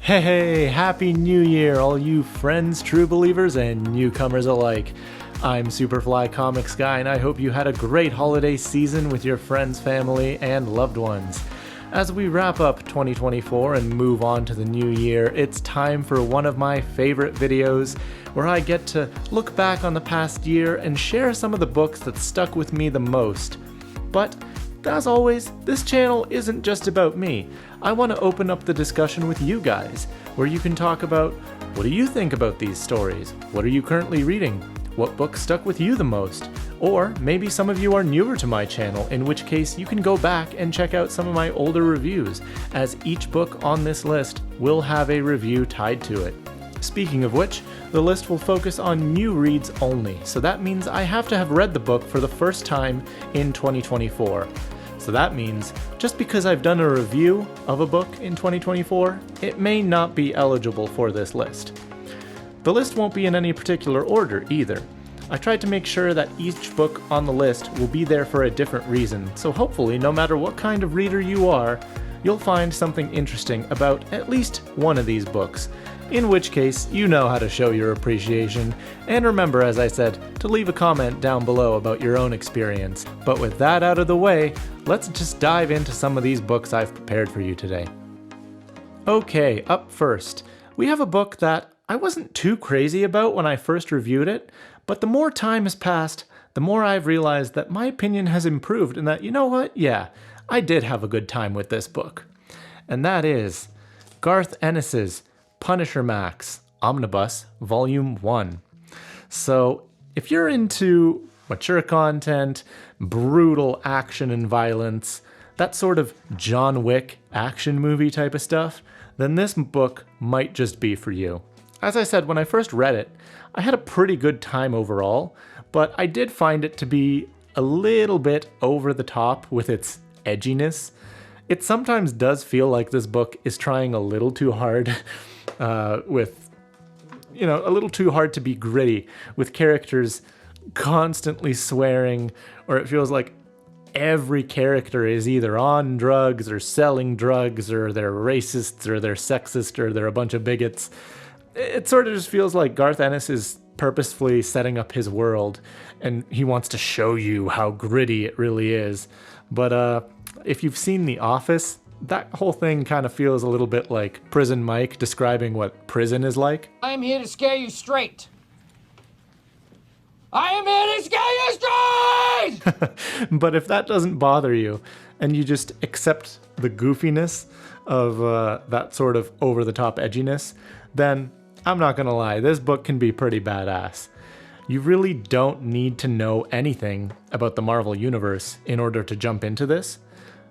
Hey, Happy New Year, all you friends, true believers, and newcomers alike. I'm Superfly Comics Guy, and I hope you had a great holiday season with your friends, family, and loved ones. As we wrap up 2024 and move on to the new year, it's time for one of my favorite videos, where I get to look back on the past year and share some of the books that stuck with me the most. But as always, this channel isn't just about me. I want to open up the discussion with you guys, where you can talk about, what do you think about these stories? What are you currently reading? What book stuck with you the most? Or maybe some of you are newer to my channel, in which case you can go back and check out some of my older reviews, as each book on this list will have a review tied to it. Speaking of which, the list will focus on new reads only, so that means I have to have read the book for the first time in 2024. So that means, just because I've done a review of a book in 2024, it may not be eligible for this list. The list won't be in any particular order either. I tried to make sure that each book on the list will be there for a different reason, so hopefully, no matter what kind of reader you are, you'll find something interesting about at least one of these books, in which case you know how to show your appreciation, and remember, as I said, to leave a comment down below about your own experience. But with that out of the way, let's just dive into some of these books I've prepared for you today. Okay, up first, we have a book that I wasn't too crazy about when I first reviewed it, but the more time has passed, the more I've realized that my opinion has improved and that, you know what, yeah, I did have a good time with this book. And that is Garth Ennis's Punisher Max, Omnibus, Volume 1. So, if you're into mature content, brutal action and violence, that sort of John Wick action movie type of stuff, then this book might just be for you. As I said, when I first read it, I had a pretty good time overall, but I did find it to be a little bit over the top with its edginess. It sometimes does feel like this book is trying a little too hard a little too hard to be gritty, with characters constantly swearing, or it feels like every character is either on drugs or selling drugs, or they're racists, or they're sexist, or they're a bunch of bigots. It sort of just feels like Garth Ennis is purposefully setting up his world, and he wants to show you how gritty it really is. But if you've seen The Office, that whole thing kind of feels a little bit like Prison Mike describing what prison is like. I'm here to scare you straight. I am here to scare you straight! But if that doesn't bother you, and you just accept the goofiness of that sort of over-the-top edginess, then I'm not gonna lie, this book can be pretty badass. You really don't need to know anything about the Marvel Universe in order to jump into this.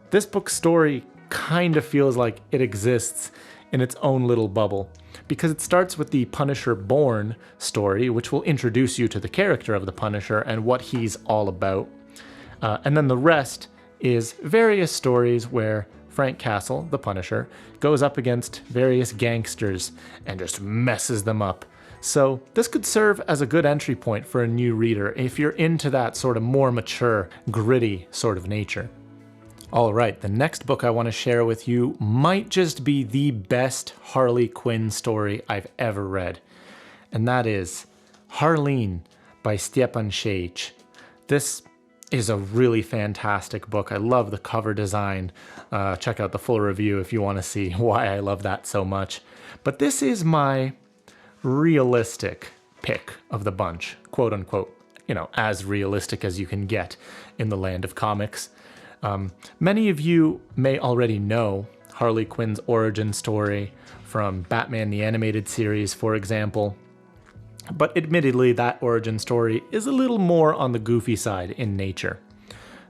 This book's story kind of feels like it exists in its own little bubble, because it starts with the Punisher Born story, which will introduce you to the character of the Punisher and what he's all about. And then the rest is various stories where Frank Castle, the Punisher, goes up against various gangsters and just messes them up. So this could serve as a good entry point for a new reader if you're into that sort of more mature, gritty sort of nature. Alright, the next book I want to share with you might just be the best Harley Quinn story I've ever read. And that is Harleen by Stjepan Sejic. This is a really fantastic book. I love the cover design. Check out the full review if you want to see why I love that so much. But this is my realistic pick of the bunch, quote unquote, as realistic as you can get in the land of comics. Many of you may already know Harley Quinn's origin story from Batman the Animated Series, for example. But admittedly, that origin story is a little more on the goofy side in nature.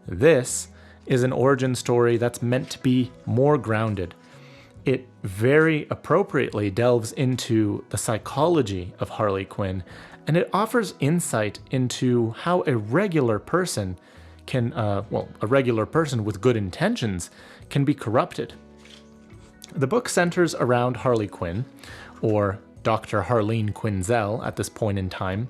This is an origin story that's meant to be more grounded. It very appropriately delves into the psychology of Harley Quinn, and it offers insight into how a regular person a regular person with good intentions can be corrupted. The book centers around Harley Quinn, or Dr. Harleen Quinzel at this point in time,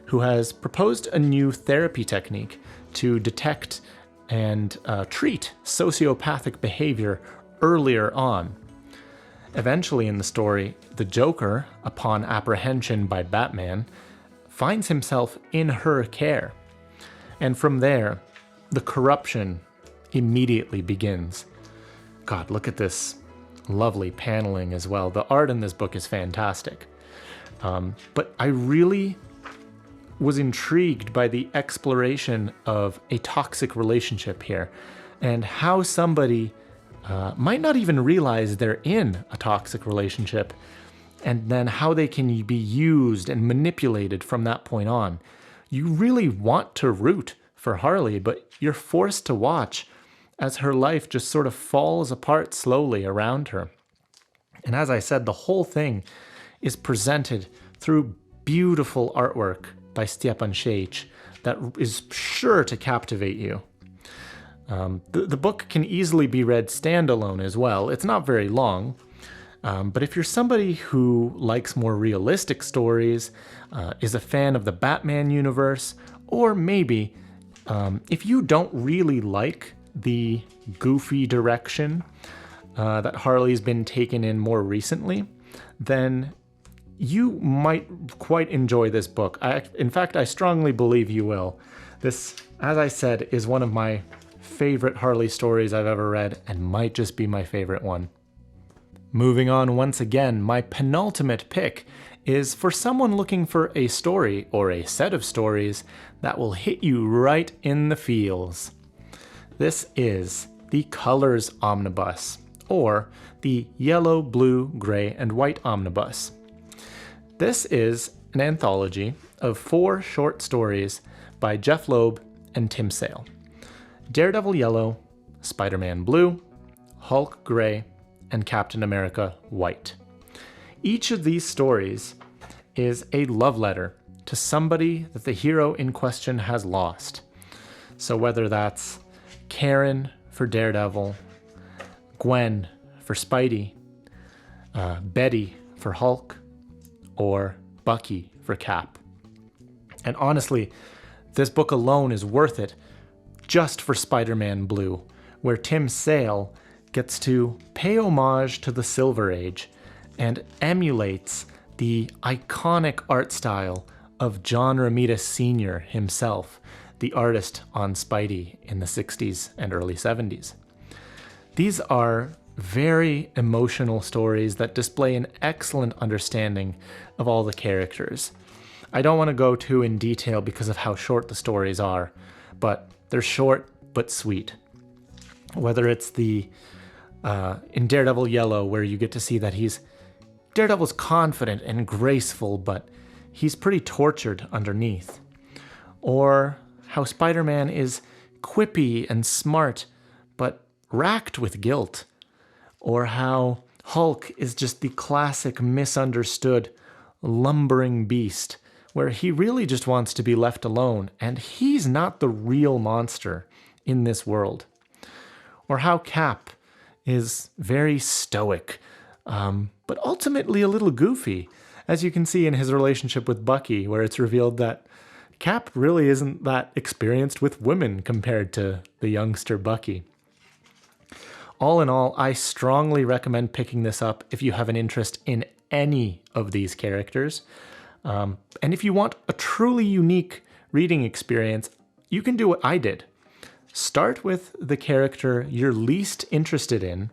who has proposed a new therapy technique to detect and treat sociopathic behavior earlier on. Eventually in the story, the Joker, upon apprehension by Batman, finds himself in her care. And from there, the corruption immediately begins. God, look at this lovely paneling as well. The art in this book is fantastic. But I really was intrigued by the exploration of a toxic relationship here and how somebody might not even realize they're in a toxic relationship, and then how they can be used and manipulated from that point on. You really want to root for Harley, but you're forced to watch as her life just sort of falls apart slowly around her. And as I said, the whole thing is presented through beautiful artwork by Stjepan Sejic that is sure to captivate you. The book can easily be read standalone as well. It's not very long, but if you're somebody who likes more realistic stories, is a fan of the Batman universe, or maybe if you don't really like the goofy direction that Harley's been taken in more recently, then you might quite enjoy this book. In fact, I strongly believe you will. This, as I said, is one of my favorite Harley stories I've ever read, and might just be my favorite one. Moving on once again, my penultimate pick is for someone looking for a story or a set of stories that will hit you right in the feels. This is the Colors Omnibus, or the Yellow, Blue, Gray, and White Omnibus. This is an anthology of 4 short stories by Jeff Loeb and Tim Sale. Daredevil Yellow, Spider-Man Blue, Hulk Gray, and Captain America White. Each of these stories is a love letter to somebody that the hero in question has lost. So whether that's Karen for Daredevil, Gwen for Spidey, Betty for Hulk, or Bucky for Cap. And honestly, this book alone is worth it just for Spider-Man Blue, where Tim Sale gets to pay homage to the Silver Age and emulates the iconic art style of John Romita Sr. himself, the artist on Spidey in the 60s and early 70s. These are very emotional stories that display an excellent understanding of all the characters. I don't want to go too in detail because of how short the stories are, but they're short but sweet. Whether it's in Daredevil Yellow, where you get to see that Daredevil's confident and graceful, but he's pretty tortured underneath. Or how Spider-Man is quippy and smart, but racked with guilt. Or how Hulk is just the classic misunderstood, lumbering beast, where he really just wants to be left alone, and he's not the real monster in this world. Or how Cap is very stoic, but ultimately a little goofy, as you can see in his relationship with Bucky, where it's revealed that Cap really isn't that experienced with women compared to the youngster Bucky. All in all, I strongly recommend picking this up if you have an interest in any of these characters. And if you want a truly unique reading experience, you can do what I did. Start with the character you're least interested in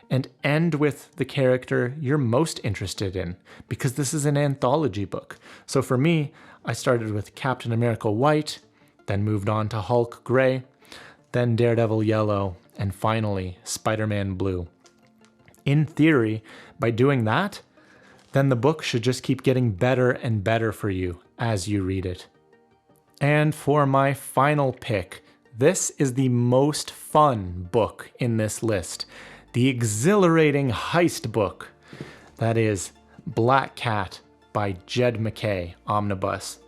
and end with the character you're most interested in, because this is an anthology book. So for me, I started with Captain America White, then moved on to Hulk Gray, then Daredevil Yellow, and finally Spider-Man Blue. In theory, by doing that, then the book should just keep getting better and better for you as you read it. And for my final pick, this is the most fun book in this list, the exhilarating heist book that is Black Cat by Jed MacKay Omnibus,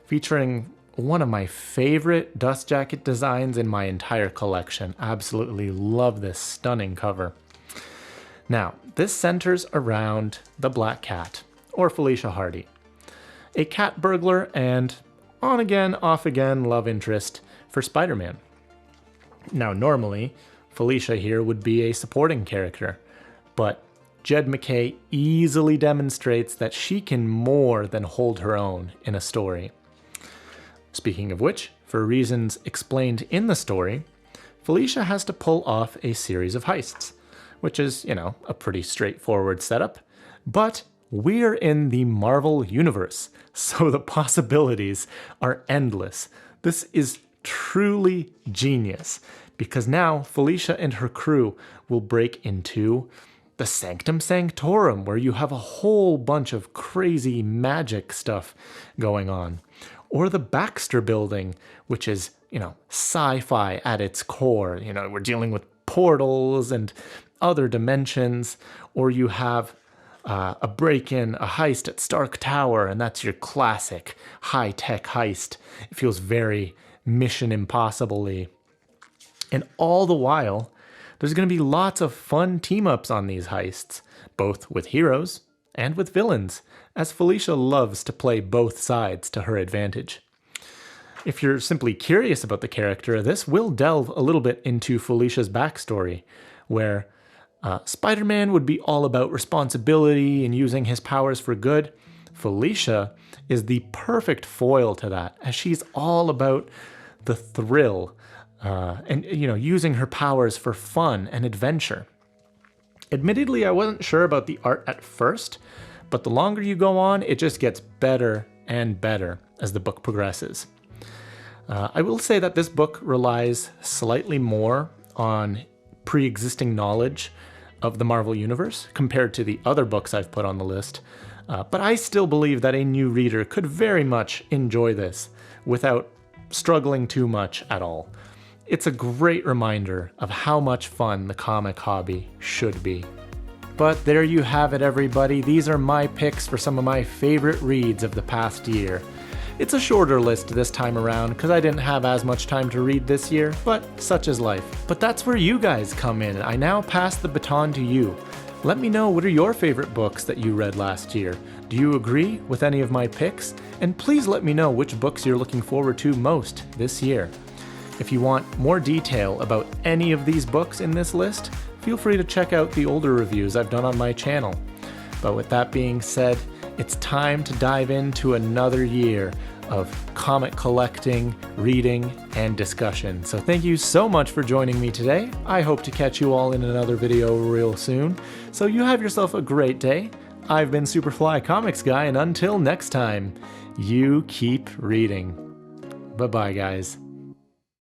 featuring one of my favorite dust jacket designs in my entire collection. Absolutely love this stunning cover. Now, this centers around the Black Cat, or Felicia Hardy, a cat burglar and on-again, off-again love interest for Spider-Man. Now, normally, Felicia here would be a supporting character, but Jed MacKay easily demonstrates that she can more than hold her own in a story. Speaking of which, for reasons explained in the story, Felicia has to pull off a series of heists, which is, a pretty straightforward setup. But we're in the Marvel Universe, so the possibilities are endless. This is truly genius, because now Felicia and her crew will break into the Sanctum Sanctorum, where you have a whole bunch of crazy magic stuff going on. Or the Baxter Building, which is, sci-fi at its core. We're dealing with portals and other dimensions. Or you have a break-in, a heist at Stark Tower, and that's your classic high-tech heist. It feels very Mission Impossible-y. And all the while, there's going to be lots of fun team-ups on these heists, both with heroes and with villains, as Felicia loves to play both sides to her advantage. If you're simply curious about the character, this will delve a little bit into Felicia's backstory, where Spider-Man would be all about responsibility and using his powers for good. Felicia is the perfect foil to that, as she's all about the thrill and using her powers for fun and adventure. Admittedly, I wasn't sure about the art at first, but the longer you go on, it just gets better and better as the book progresses. I will say that this book relies slightly more on pre-existing knowledge of the Marvel Universe compared to the other books I've put on the list, but I still believe that a new reader could very much enjoy this without struggling too much at all. It's a great reminder of how much fun the comic hobby should be. But there you have it, everybody. These are my picks for some of my favorite reads of the past year. It's a shorter list this time around because I didn't have as much time to read this year, but such is life. But that's where you guys come in. I now pass the baton to you. Let me know, what are your favorite books that you read last year? Do you agree with any of my picks? And please let me know which books you're looking forward to most this year. If you want more detail about any of these books in this list, feel free to check out the older reviews I've done on my channel. But with that being said, it's time to dive into another year of comic collecting, reading, and discussion. So thank you so much for joining me today. I hope to catch you all in another video real soon. So you have yourself a great day. I've been Superfly Comics Guy, and until next time, you keep reading. Bye-bye, guys.